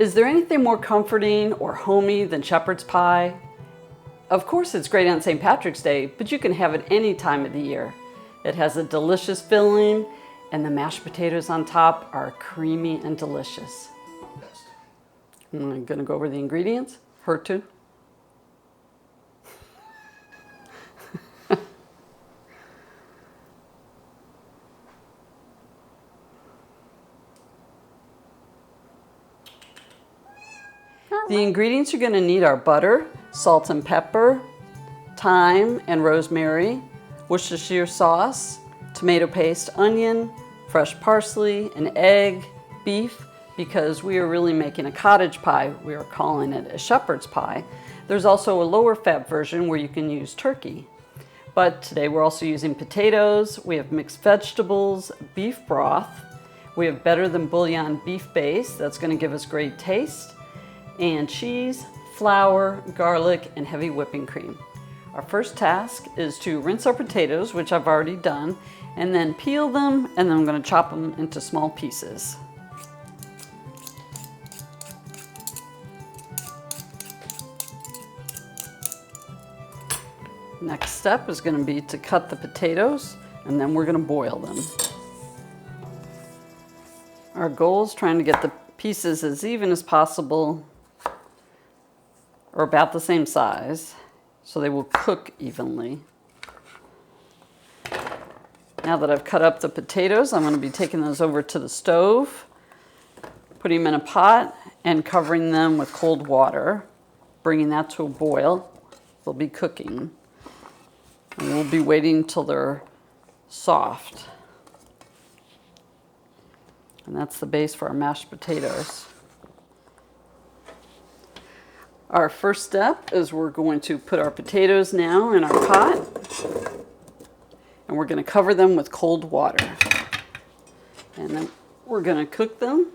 Is there anything more comforting or homey than shepherd's pie? Of course it's great on St. Patrick's Day, but you can have it any time of the year. It has a delicious filling, and the mashed potatoes on top are creamy and delicious. I'm gonna go over the ingredients. Her too. The ingredients you're going to need are butter, salt and pepper, thyme and rosemary, Worcestershire sauce, tomato paste, onion, fresh parsley, an egg, beef. Because we are really making a cottage pie, we are calling it a shepherd's pie. There's also a lower fat version where you can use turkey. But today we're also using potatoes, we have mixed vegetables, beef broth, we have better than bouillon beef base, that's going to give us great taste, and cheese, flour, garlic, and heavy whipping cream. Our first task is to rinse our potatoes, which I've already done, and then peel them, and then I'm going to chop them into small pieces. Next step is going to be to cut the potatoes, and then we're going to boil them. Our goal is trying to get the pieces as even as possible, or about the same size, so they will cook evenly. Now that I've cut up the potatoes, I'm going to be taking those over to the stove, putting them in a pot, and covering them with cold water, bringing that to a boil. They'll be cooking. And we'll be waiting until they're soft. And that's the base for our mashed potatoes. Our first step is we're going to put our potatoes now in our pot, and we're going to cover them with cold water. And then we're going to cook them.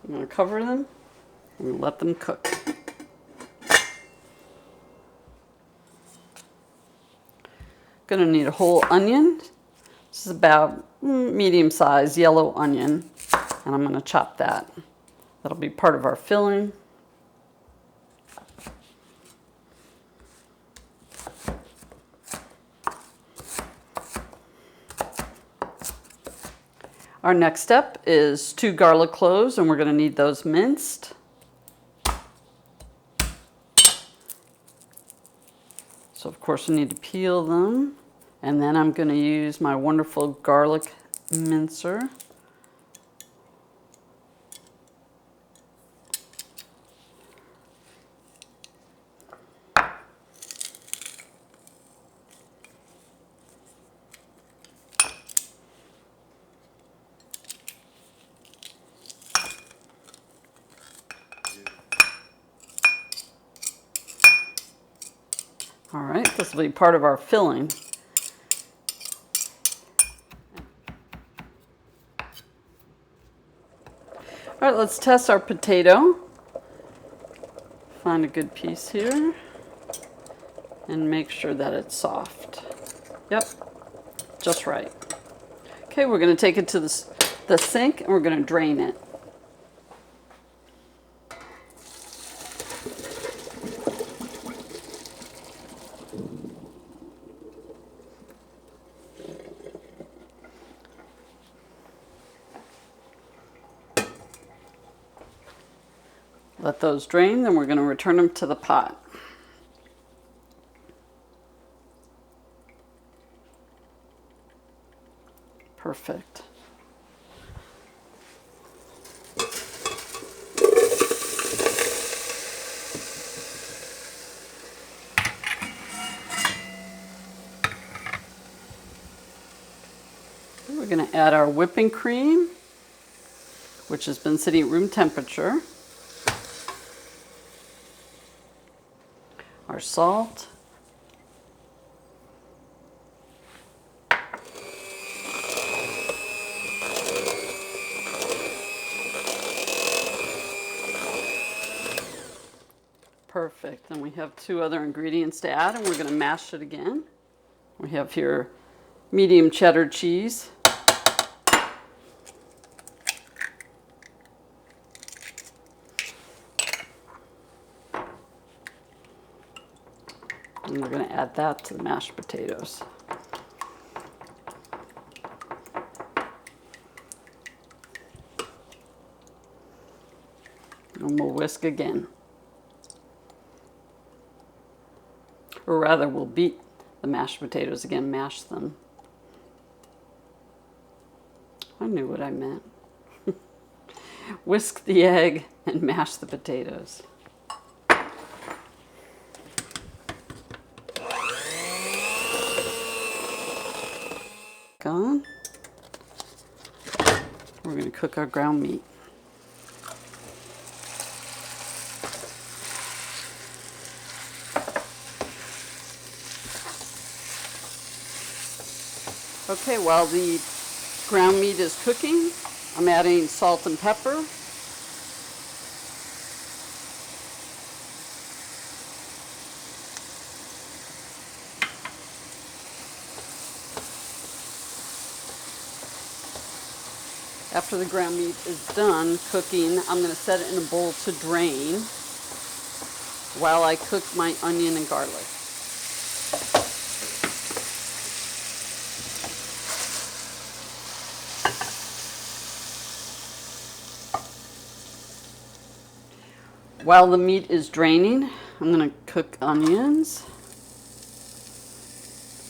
I'm going to cover them and let them cook. Going to need a whole onion. This is about medium-sized yellow onion, and I'm going to chop that. That'll be part of our filling. Our next step is 2 garlic cloves, and we're going to need those minced. So of course we need to peel them. And then I'm going to use my wonderful garlic mincer. All right, this will be part of our filling. All right, let's test our potato. Find a good piece here and make sure that it's soft. Yep, just right. Okay, we're going to take it to the sink and we're going to drain it. Let those drain, then we're going to return them to the pot. Perfect. We're going to add our whipping cream, which has been sitting at room temperature. Our salt, perfect. And we have 2 other ingredients to add, and we're going to mash it again. We have here medium cheddar cheese. And we're going to add that to the mashed potatoes. And we'll whisk again. Or rather, we'll beat the mashed potatoes again, mash them. I knew what I meant. Whisk the egg and mash the potatoes. On. We're going to cook our ground meat. Okay, while the ground meat is cooking, I'm adding salt and pepper. After the ground meat is done cooking, I'm going to set it in a bowl to drain while I cook my onion and garlic. While the meat is draining, I'm going to cook onions.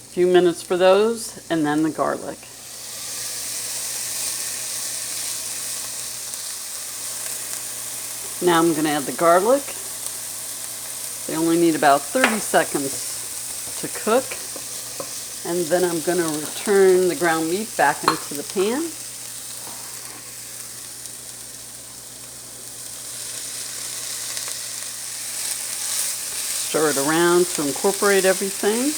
A few minutes for those, and then the garlic. Now I'm going to add the garlic. They only need about 30 seconds to cook. And then I'm going to return the ground meat back into the pan. Stir it around to incorporate everything.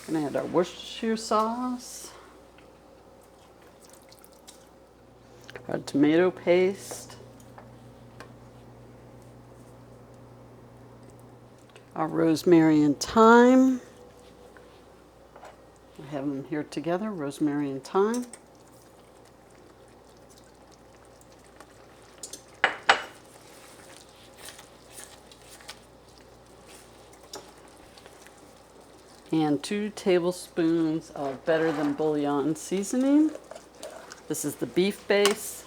Gonna add our Worcestershire sauce, our tomato paste, our rosemary and thyme. I have them here together, rosemary and thyme. And 2 tablespoons of Better Than Bouillon seasoning. This is the beef base.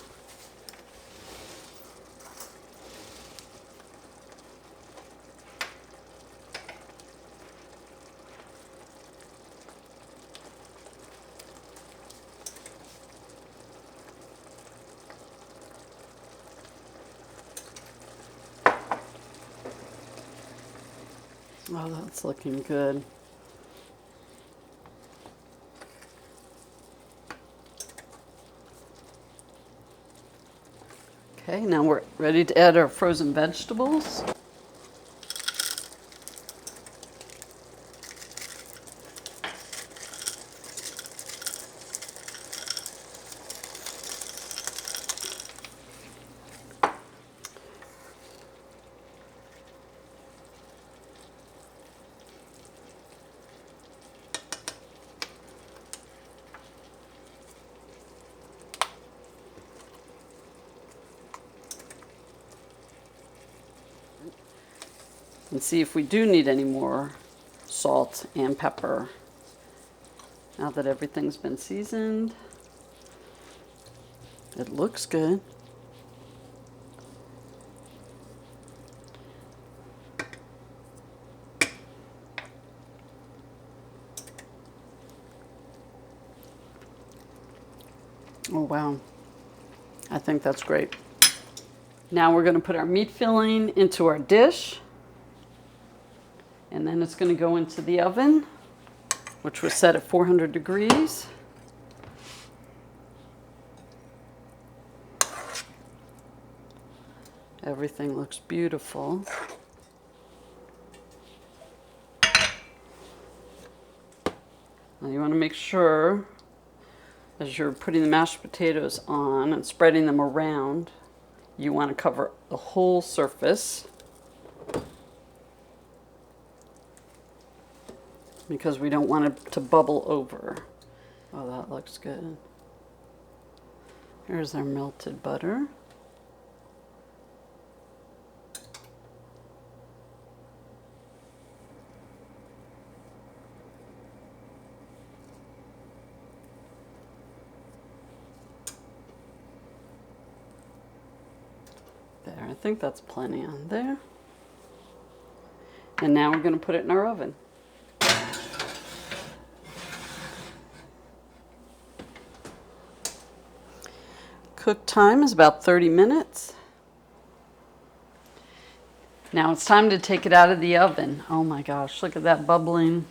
Oh, that's looking good. Okay, now we're ready to add our frozen vegetables. And see if we do need any more salt and pepper. Now that everything's been seasoned, it looks good. Oh wow, I think that's great. Now we're going to put our meat filling into our dish. And then it's going to go into the oven which was set at 400 degrees. Everything looks beautiful. Now you want to make sure, as you're putting the mashed potatoes on and spreading them around, you want to cover the whole surface, because we don't want it to bubble over. Oh, that looks good. Here's our melted butter. There, I think that's plenty on there. And now we're going to put it in our oven. Cook time is about 30 minutes. Now it's time to take it out of the oven. Oh my gosh, look at that bubbling.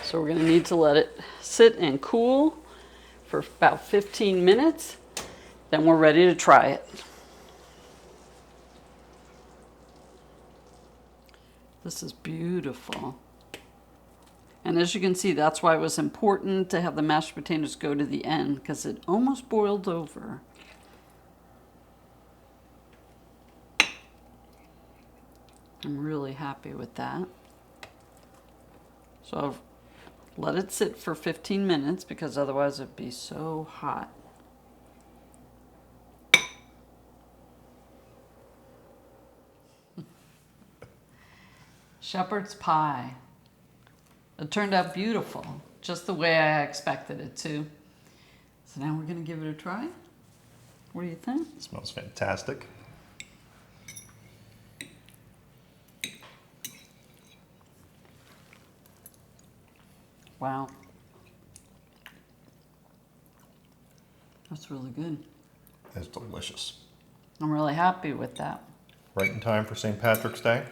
So we're going to need to let it sit and cool for about 15 minutes. Then we're ready to try it. This is beautiful. And as you can see, that's why it was important to have the mashed potatoes go to the end, because it almost boiled over. I'm really happy with that. So I've let it sit for 15 minutes because otherwise it'd be so hot. Shepherd's pie. It turned out beautiful, just the way I expected it to. So now we're going to give it a try. What do you think? It smells fantastic. Wow. That's really good. It's delicious. I'm really happy with that. Right in time for St. Patrick's Day.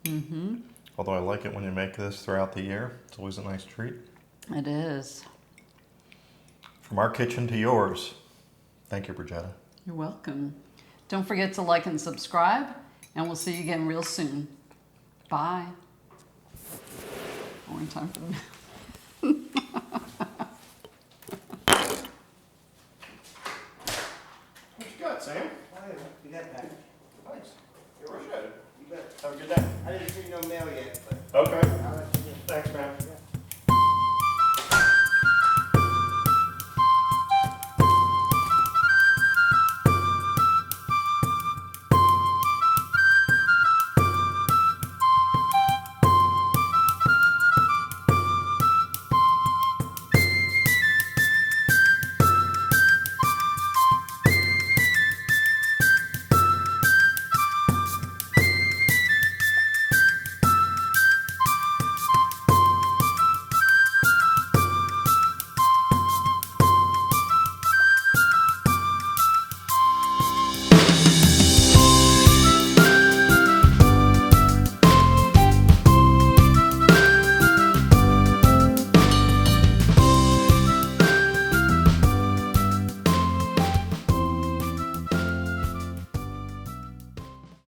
Mm-hmm. Although I like it when you make this throughout the year. It's always a nice treat. It is. From our kitchen to yours. Thank you, Brigetta. You're welcome. Don't forget to like and subscribe, and we'll see you again real soon. Bye. We're in time for the... What you got, Sam? You got that. Thanks. You appreciate it. You bet. Have a good day. I didn't see no mail yet, but Okay. I'll let you know. Thanks, man.